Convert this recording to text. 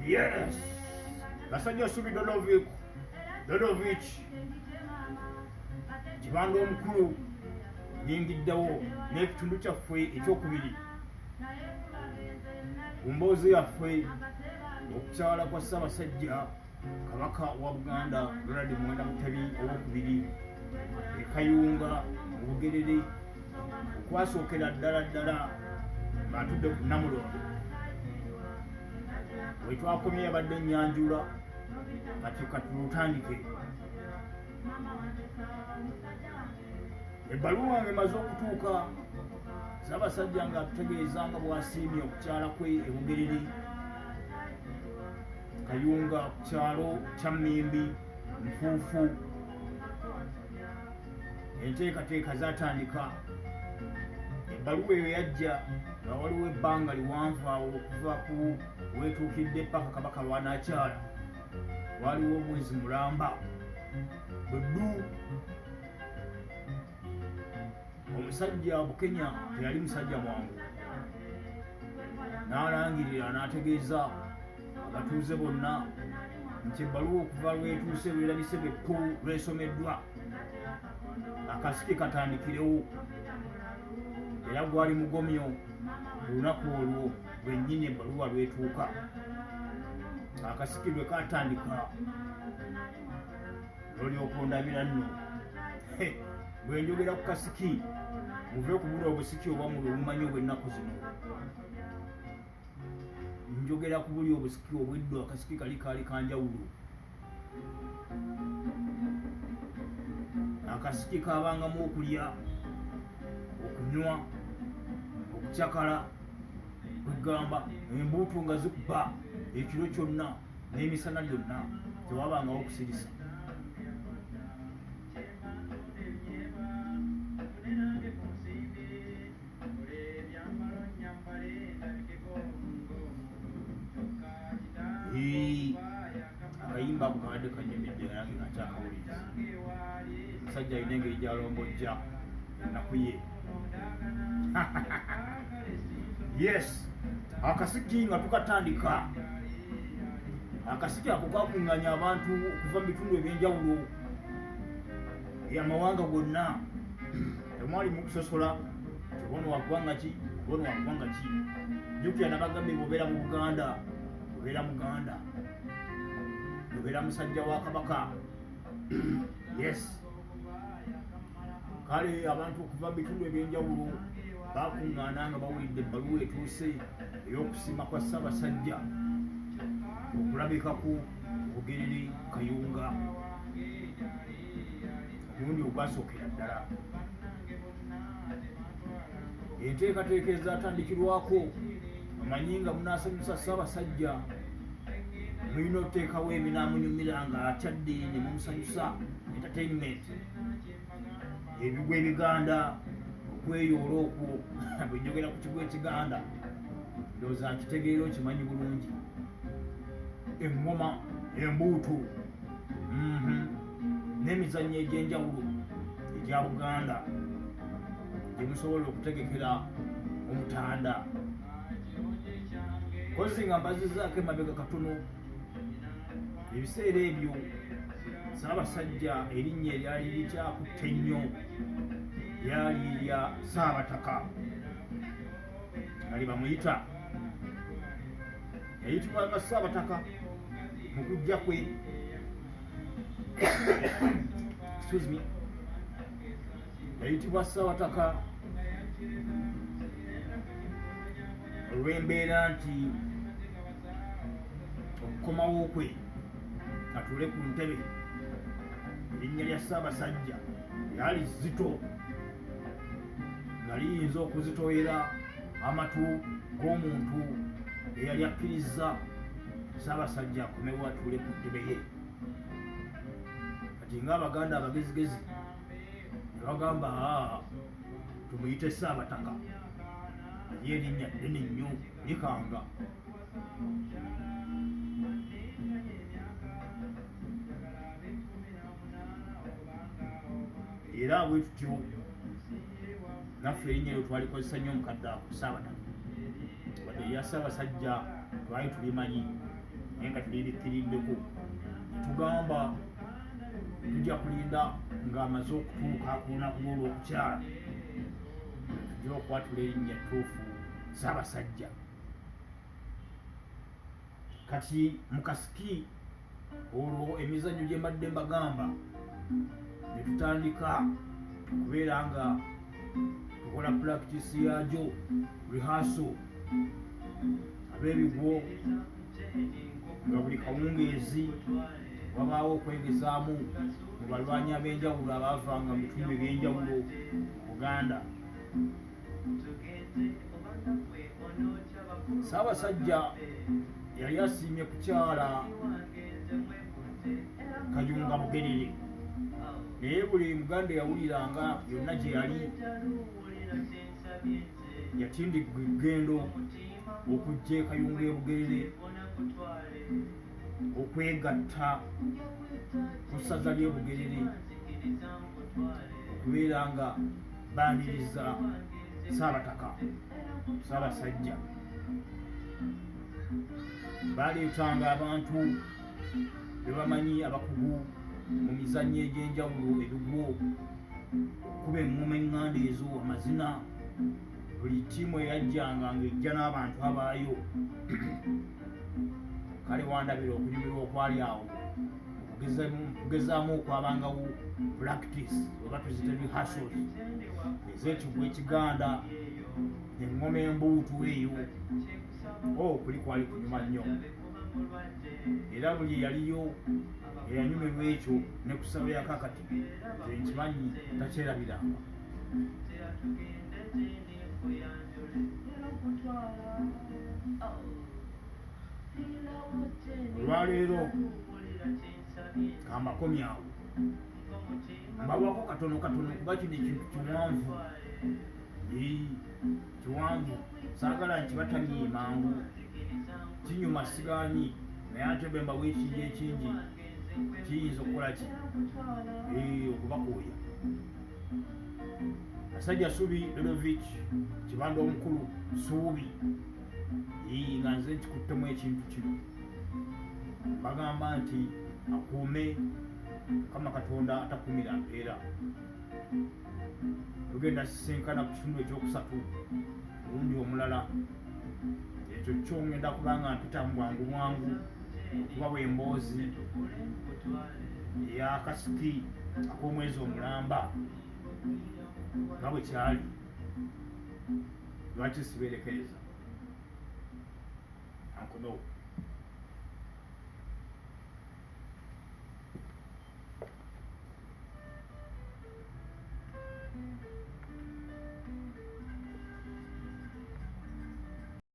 Yes. Basajja Subi Dodovich. Kibanda omukulu yingiddewo n'ekitundu kyaffe ekyokubiri. Ku mboozi yaffe okukyala kwa Ssabasajja Kabaka wa Buganda Ronald Muwenda Mutebi owokubiri e Kayunga Bugerere okwasookera ddala ng'atudde ku Namulondo. We twakomye yabadde nnyanjula kati katulutandike. Ebbaluwa ng'emaze okutuuka Ssabasajja ng'atutegeeza nga bw'asiimye okukyala kwe e Bugerere Kayunga ku kyalo kya Mmimbi Nfuufu. Enteekateeka zaatandika. Ebbaluwa eyo yajja nga waliwo ebbanga liwanvu awo okuva ku weetuukidde paka Kabaka lw'anaakyala. Waliwo omwezi mulamba bweddu. Omusajja Bukenya teyali musajja mwangu. N'alangirira n'ategeeza abatuuze bonna nti ebbaluwa okuva lwetuuse lwerabise bwekku lwesomeddwa akasiki katandikirewo. Era gwali mugomyo ku lunaku olwo lwennyini ebbaluwa lwetuuka. Akasiki lwe katandika n'olyoka ondabira nno. Bwe njogera ku kasiki muve kubula obusiki oba mu lumanyi obw'ennaku zino. Njogera ku buli obusiki obw'edda akasiki kaali kanjawulo. Akasiki kaabangamu okulya, okunywa, okucakala, kwegamba embuutu nga zikuba ekiro kyonna n'emisana gyonna, tewabangawo okusirisa. Akayimba ako kabadde kanyumidde nange nga nkyakawuliriza. Omusajja alina engeri gy'alombojja ennaku ye. Yes, akasiki nga tukatandika. Akasiki ako kakuŋŋaanya abantu okuva mu bitundu eby'enjawulo amawanga gonna. Temwali mu kusosola tibono wa ggwanga ki, bono wa ggwanga ki. Jjukira nabagambye bw'obeera mu Buganda, obeera Muganda, obeera musajja wa Kabaka. Yes. Kale abantu okuva mu bitundu eby'enjawulo bakuŋŋaana nga bawulidde ebbaluwa etuuse ey'okusiima kwa Ssabasajja okulabika ku Bugerere Kayunga omulundi ogwasookera ddala. Enteekateeka ezaatandikirwako amanyi nga munaasanyusa Ssabasajja mulina okuteekawo ebinaamunyumira nga akyadde ne mumusanyusa entertainment. Ebigwa ebiganda okweyoola okwo bwe njogera ku kigwa ekiganda ndowooza nkitegeera okimanyi bulungi. Eŋŋoma, embuutu, n'emizannyo egy'enjawulo egya Buganda gye musobola okutegekera Omutanda. Kozi nga mbazizzaako emabega katono. Ebiseera ebyo Ssabasajja erinnya eryali likyakutte nnyo lyali lya Ssaabataka nga lye bamuyita. Yayitibwanga Ssaabataka mu kujja kwe. Excuse me. Yayitibwa Ssaabataka olw'embeera nti okukomawo kwe atuule ku ntebe erinnya lya Ssabasajja lyali zito nga liyinza okuzitoyera amatu g'omuntu eyali akkiriza Ssabasajja akomewo atuule ku ntebe ye. Kati ng'Abaganda abagezigezi ne bagamba tumuyite Ssaabataka, ye erinnya ddene nnyo likanga. Era bwe tutyo naffe erinnya eryo twalikozesa nnyo omukadde ako Ssaabataka. Wadde erya Ssabasajja twali tulimanyi naye nga tulirikkiriddeko netugamba tujja kulinda ng'amaze okutuuka ku lunaku lw'olwokukyala tujja okwatula erinnya ttuufu Ssaabasajja. Kati mukasiki olwo emizannyo gye mbadde mbagamba ne tutandika kubeera nga tukola practice yaagyo rehearsal ab'ebigwo nga buli kawungeezi wabaawo okwegezaamu mu balwanyi ab'enjawulo abaavanga mu bitundu eby'enjawulo mu Buganda. Ssaabasajja yali asiimye kukyala Kayunga Bugerere, naye buli Muganda eyawuliranga yonna gye yali yatindigwa eggendo okujja e Kayunga Bugerere okwegatta ku ssaza ly'e Bugerere okubeera nga baaniriza Ssaabataka Ssaabasajja. Baleetanga abantu be bamanyi abakugu mu mizannyo egy'enjawulo ebigwo okuba eŋŋoma eŋŋanda ezo amazina. Buli ttiimu eyajjanga ng'ejja n'abantu abaayo kale wandabira okunyumirwa okwali awo okugezaamu okwabangawo practice oba tuzite rehearsals ez'ekigwa ekiganda eŋŋoma embuutu eyo kuli kwali kunyuma nnyo era buli yaliyo eyanyumirwa ekyo ne kusaba yakakati nze nkimanyi takyerabiranga. Olwaleero kambakomye awo mbawako katono kuba kino ekintu kiwanvu kiwanvu saagala nkibatamye mangu kinyuma sigaanyi naye ate bwe mbawa ekingi ekingi kiyinza okukola ki okubakooya. Basajja Subi Lelovich Kibanda omukulu Suubi nga nze nkikuttemu ekintu kino bagamba nti akuume Mukama Katonda atakumira mpeera. Tugenda sisinkana ku kitundu ekyokusatu mulundi omulala, ekyo kyo ngenda kubanga mpita mu bwangu bwangu okuba bw'emboozi ey'akasiki ak'omwezi omulamba nga bwe kyali. Lwaki sibeerekereza? Ankono